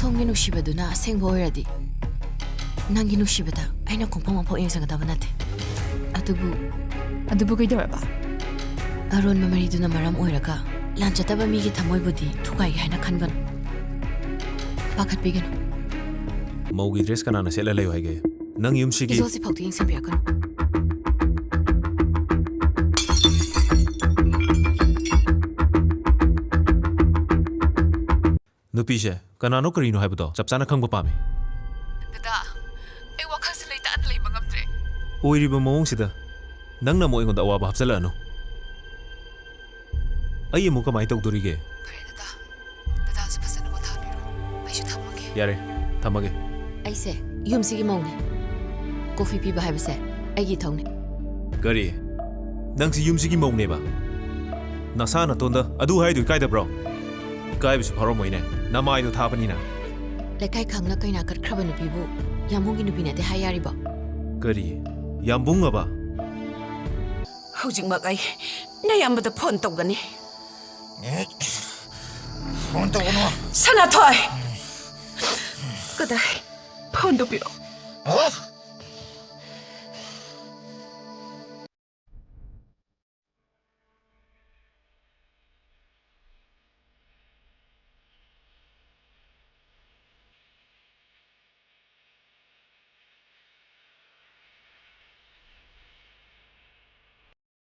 ꯁꯣꯝꯒꯤ ꯅꯨꯡꯁꯤꯕꯗꯨꯅ ꯑꯁꯦꯡꯕ ꯑꯣꯏꯔꯗꯤ ꯅꯪꯒꯤ ꯅꯨꯡꯁꯤꯕꯗ ꯑꯩꯅ ꯈꯣꯡꯐꯝ ꯑꯃꯐꯥꯎ ꯌꯦꯡꯁꯤꯟꯒꯗꯕ ꯅꯠꯇꯦ. ꯑꯗꯨꯕꯨ ꯀꯩꯗꯧꯔꯕ? ꯑꯔꯣꯟꯕ ꯃꯔꯤꯗꯨꯅ ꯃꯔꯝ ꯑꯣꯏꯔꯒ ꯂꯥꯟꯖꯗꯕ ꯃꯤꯒꯤ ꯊꯃꯣꯏꯕꯨꯗꯤ ꯊꯨꯒꯥꯏꯒꯦ ꯍꯥꯏꯅ ꯈꯟꯒꯅꯨ. ꯄꯥꯈꯠꯄꯤꯒꯅꯨ. ꯃꯧꯒꯤ ꯗ꯭ꯔꯦꯁ ꯀꯅꯥꯅ ꯁꯦꯠꯂ ꯂꯩꯌꯨ ꯍꯥꯏꯒꯦ? ꯅꯪ ꯌꯨꯝꯁꯤꯒꯤ ꯏꯖꯣꯜꯁꯤ ꯐꯥꯎꯗ ꯌꯦꯡꯁꯤꯟꯕꯤꯔꯛꯀꯅꯨ. ꯅꯨꯄꯤꯁꯦ ꯀꯅꯥꯅꯣ ꯀꯔꯤꯅꯣ ꯍꯥꯏꯕꯗꯣ ꯆꯞ ꯆꯥꯅ ꯈꯪꯕ ꯄꯥꯝꯃꯤ. ꯗꯗꯥ, ꯑꯩ ꯋꯥꯈꯜꯁꯦ ꯂꯩꯇꯥꯅ ꯂꯩꯕ ꯉꯝꯗ꯭ꯔꯦ. ꯑꯣꯏꯔꯤꯕ ꯃꯑꯣꯡꯁꯤꯗ ꯅꯪꯅ ꯑꯃꯨꯛ ꯑꯩꯉꯣꯟꯗ ꯑꯋꯥꯕ ꯍꯥꯞꯆꯜꯂꯛꯑꯅꯨ. ꯑꯩ ꯑꯃꯨꯛ ꯀꯃꯥꯏꯅ ꯇꯧꯗꯣꯔꯤꯒꯦ? ꯐꯔꯦ ꯗꯗꯥ. ꯗꯗꯥꯁꯨ ꯐꯖꯅ ꯄꯣꯊꯥꯕꯤꯔꯣ. ꯑꯩꯁꯨ ꯊꯝꯃꯒꯦ. ꯌꯥꯔꯦ, ꯊꯝꯃꯒꯦ. ꯑꯩꯁꯦ ꯌꯨꯝꯁꯤꯒꯤ ꯃꯧꯅꯦ. ꯀꯣꯐꯤ ꯄꯤꯕ ꯍꯥꯏꯕꯁꯦ ꯑꯩꯒꯤ ꯏꯊꯧꯅꯦ. ꯀꯔꯤ? ꯅꯪꯁꯤ ꯌꯨꯝꯁꯤꯒꯤ ꯃꯧꯅꯦꯕ? ꯅꯁꯥ ꯅꯇꯣꯟꯗ ꯑꯗꯨ ꯍꯥꯏꯗꯨ ꯏꯀꯥꯏꯗꯕ꯭ꯔꯣ? ꯏꯀꯥꯏꯕꯁꯨ ꯐꯥꯎꯔꯝꯃꯣꯏꯅꯦ, ꯅꯃꯥꯏꯗꯣ ꯊꯥꯕꯅꯤꯅ. ꯂꯩꯀꯥꯏ ꯈꯪꯅ ꯀꯩꯅꯥ ꯀꯠꯈ꯭ꯔꯕ ꯅꯨꯄꯤꯕꯨ ꯌꯥꯝꯕꯨꯡꯒꯤ ꯅꯨꯄꯤ ꯅꯠꯇꯦ ꯍꯥꯏ ꯌꯥꯔꯤꯕꯣ? ꯀꯔꯤ? ꯌꯥꯝꯕꯨꯡꯉꯕ? ꯍꯧꯖꯤꯛꯃꯛ ꯑꯩ ꯅꯌꯥꯝꯕꯗ ꯐꯣꯟ ꯇꯧꯒꯅꯤ. ꯐꯣꯟ ꯇꯧꯒꯅꯨ. ꯁꯅꯥꯊꯣꯏ! ꯀꯗꯥꯏ? ꯐꯣꯟꯗꯣ ꯄꯤꯔꯛꯑꯣ.